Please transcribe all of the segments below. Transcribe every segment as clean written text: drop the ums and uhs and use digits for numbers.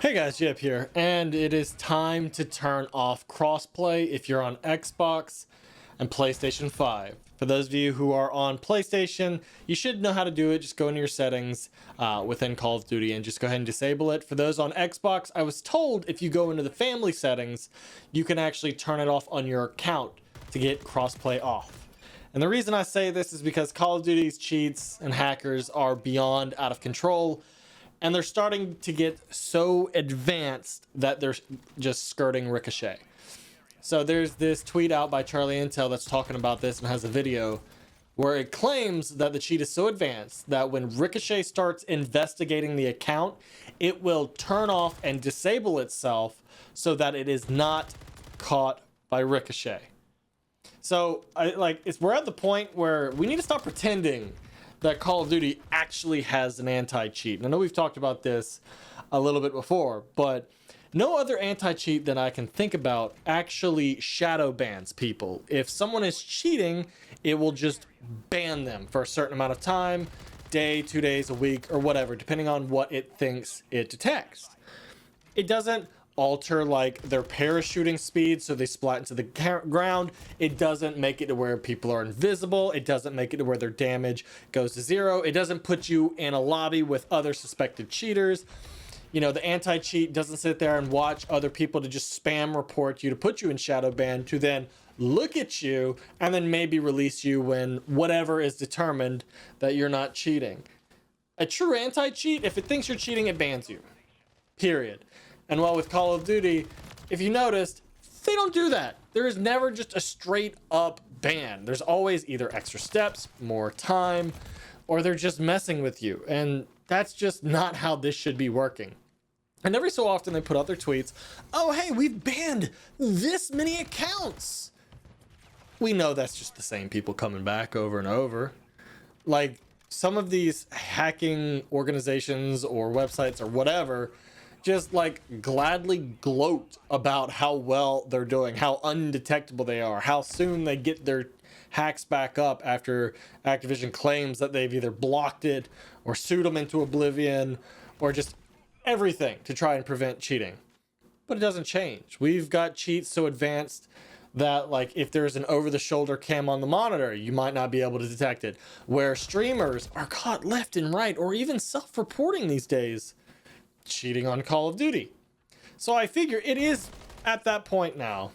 Hey guys, JHub here, and it is time to turn off crossplay if you're on Xbox and PlayStation 5. For those of you who are on PlayStation, you should know how to do it. Just go into your settings within Call of Duty and just go ahead and disable it. For those on Xbox, I was told if you go into the family settings, you can actually turn it off on your account to get crossplay off. And the reason I say this is because Call of Duty's cheats and hackers are beyond out of control. And they're starting to get so advanced that they're just skirting Ricochet. So there's this tweet out by Charlie Intel that's talking about this and has a video where it claims that the cheat is so advanced that when Ricochet starts investigating the account, it will turn off and disable itself so that it is not caught by Ricochet. So we're at the point where we need to stop pretending that Call of Duty actually has an anti-cheat. And I know we've talked about this a little bit before, but no other anti-cheat that I can think about actually shadow bans people. If someone is cheating, it will just ban them for a certain amount of time, day, 2 days, a week, or whatever, depending on what it thinks it detects. It doesn't alter like their parachuting speed so they splat into the ground. It doesn't make it to where people are invisible. It doesn't make it to where their damage goes to zero. It doesn't put you in a lobby with other suspected cheaters. You know, the anti-cheat doesn't sit there and watch other people to just spam report you to put you in shadow ban to then look at you and then maybe release you when whatever is determined that you're not cheating. A true anti-cheat, if it thinks you're cheating, it bans you. Period. And while with Call of Duty, if you noticed, they don't do that. There is never just a straight up ban. There's always either extra steps, more time, or they're just messing with you. And that's just not how this should be working. And every so often they put out their tweets, oh, hey, we've banned this many accounts. We know that's just the same people coming back over and over. Like some of these hacking organizations or websites or whatever just like gladly gloat about how well they're doing, how undetectable they are, how soon they get their hacks back up after Activision claims that they've either blocked it or sued them into oblivion or just everything to try and prevent cheating. But it doesn't change. We've got cheats so advanced that like if there's an over-the-shoulder cam on the monitor, you might not be able to detect it, where streamers are caught left and right or even self-reporting these days cheating on Call of Duty. So I figure it is at that point now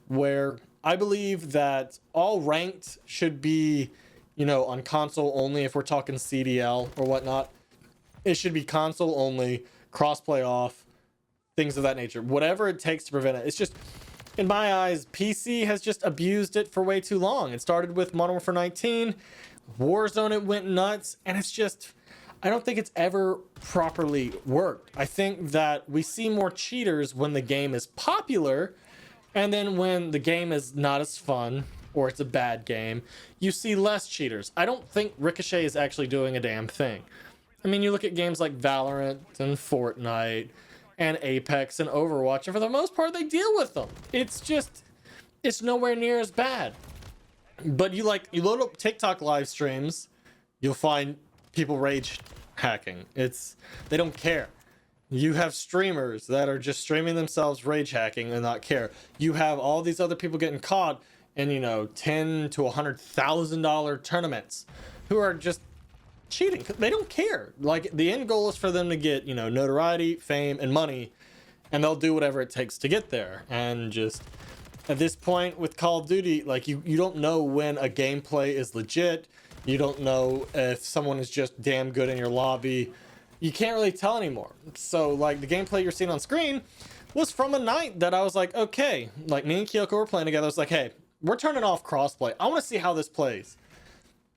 where I believe that all ranked should be, you know, on console only. If we're talking CDL or whatnot, it should be console only, crossplay off, things of that nature, whatever it takes to prevent it. It's just, in my eyes, PC has just abused it for way too long. It started with Modern Warfare 19, Warzone, it went nuts, and it's just, I don't think it's ever properly worked. I think that we see more cheaters when the game is popular, and then when the game is not as fun or it's a bad game, you see less cheaters. I don't think Ricochet is actually doing a damn thing. I mean, you look at games like Valorant and Fortnite and Apex and Overwatch, and for the most part, they deal with them. It's just, it's nowhere near as bad. But you load up TikTok live streams, you'll find people rage hacking. They don't care. You have streamers that are just streaming themselves rage hacking and not care. You have all these other people getting caught in, you know, $10,000 to $100,000 tournaments who are just cheating. They don't care. Like the end goal is for them to get, you know, notoriety, fame, and money, and they'll do whatever it takes to get there. And just at this point with Call of Duty, like you don't know when a gameplay is legit. You don't know if someone is just damn good in your lobby. You can't really tell anymore. So like the gameplay you're seeing on screen was from a night that I was like, okay, like me and Kyoko were playing together. I was like, hey, we're turning off crossplay. I want to see how this plays.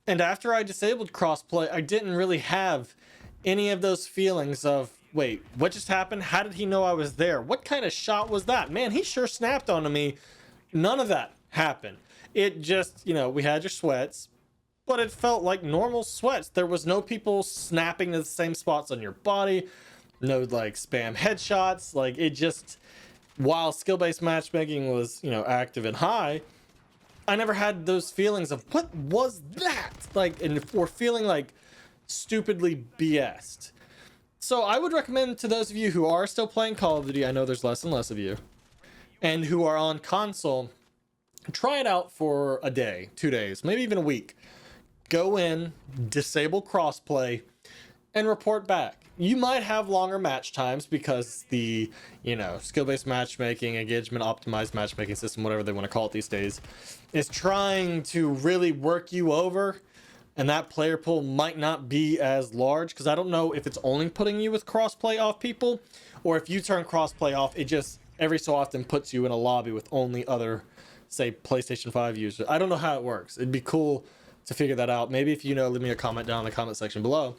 And after I disabled crossplay, I didn't really have any of those feelings of, wait, what just happened? How did he know I was there? What kind of shot was that? Man, he sure snapped onto me. None of that happened. It just, you know, we had your sweats, but it felt like normal sweats. There was no people snapping to the same spots on your body, no like spam headshots. Like it just, while skill-based matchmaking was, you know, active and high, I never had those feelings of what was that? Like, and or feeling like stupidly BS'd. So I would recommend to those of you who are still playing Call of Duty, I know there's less and less of you, and who are on console, try it out for a day, 2 days, maybe even a week. Go in, disable crossplay, and report back. You might have longer match times because the, skill-based matchmaking, engagement optimized matchmaking system, whatever they want to call it these days, is trying to really work you over, and that player pool might not be as large, because I don't know if it's only putting you with crossplay off people, or if you turn crossplay off, it just every so often puts you in a lobby with only other, say, PlayStation 5 users. I don't know how it works. It'd be cool to figure that out. Maybe if you know, leave me a comment down in the comment section below.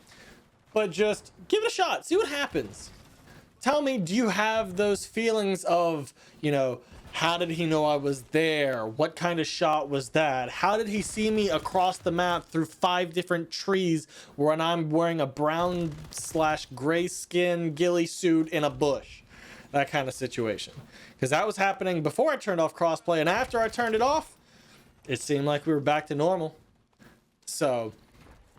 But just give it a shot. See what happens. Tell me, do you have those feelings of, how did he know I was there? What kind of shot was that? How did he see me across the map through 5 different trees when I'm wearing a brown/gray skin ghillie suit in a bush? That kind of situation. Because that was happening before I turned off crossplay, and after I turned it off, it seemed like we were back to normal. So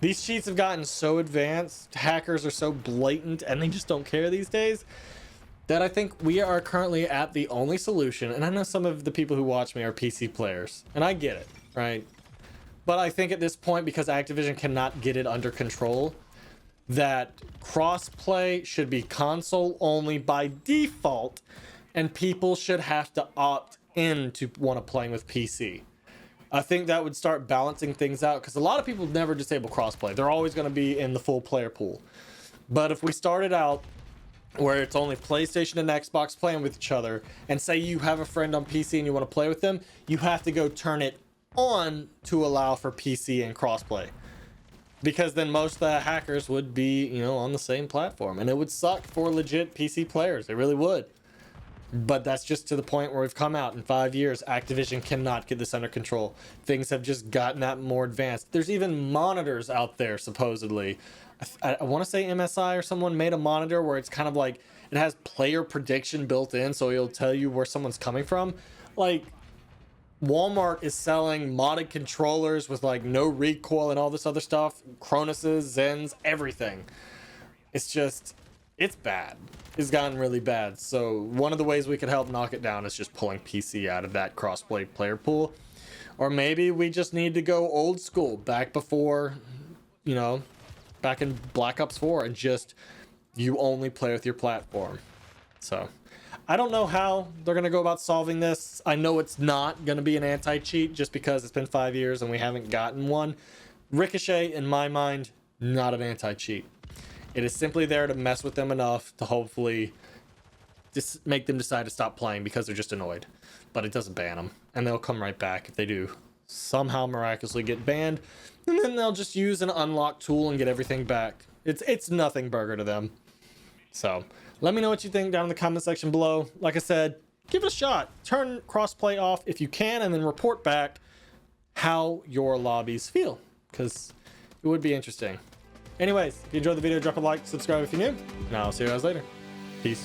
these cheats have gotten so advanced, hackers are so blatant, and they just don't care these days, that I think we are currently at the only solution. And I know some of the people who watch me are PC players, and I get it, right? But I think at this point, because Activision cannot get it under control, that crossplay should be console only by default, and people should have to opt in to want to play with PC. I think that would start balancing things out, because a lot of people never disable crossplay. They're always going to be in the full player pool. But if we started out where it's only PlayStation and Xbox playing with each other, and say you have a friend on PC and you want to play with them, you have to go turn it on to allow for PC and crossplay. Because then most of the hackers would be, on the same platform. And it would suck for legit PC players. It really would. But that's just to the point where we've come out. In 5 years, Activision cannot get this under control. Things have just gotten that more advanced. There's even monitors out there, supposedly. I want to say MSI or someone made a monitor where it's kind of like, it has player prediction built in, so it'll tell you where someone's coming from. Like, Walmart is selling modded controllers with like no recoil and all this other stuff. Cronus's, Zens, everything. It's bad. It's gotten really bad. So one of the ways we could help knock it down is just pulling PC out of that crossplay player pool. Or maybe we just need to go old school, back before, back in Black Ops 4, and just you only play with your platform. So I don't know how they're going to go about solving this. I know it's not going to be an anti-cheat just because it's been 5 years and we haven't gotten one. Ricochet, in my mind, not an anti-cheat. It is simply there to mess with them enough to hopefully just make them decide to stop playing because they're just annoyed. But it doesn't ban them, and they'll come right back if they do somehow miraculously get banned, and then they'll just use an unlock tool and get everything back. It's nothing burger to them. So let me know what you think down in the comment section below. Like I said, give it a shot. Turn crossplay off if you can, and then report back how your lobbies feel, because it would be interesting. Anyways, if you enjoyed the video, drop a like, subscribe if you're new, and I'll see you guys later. Peace.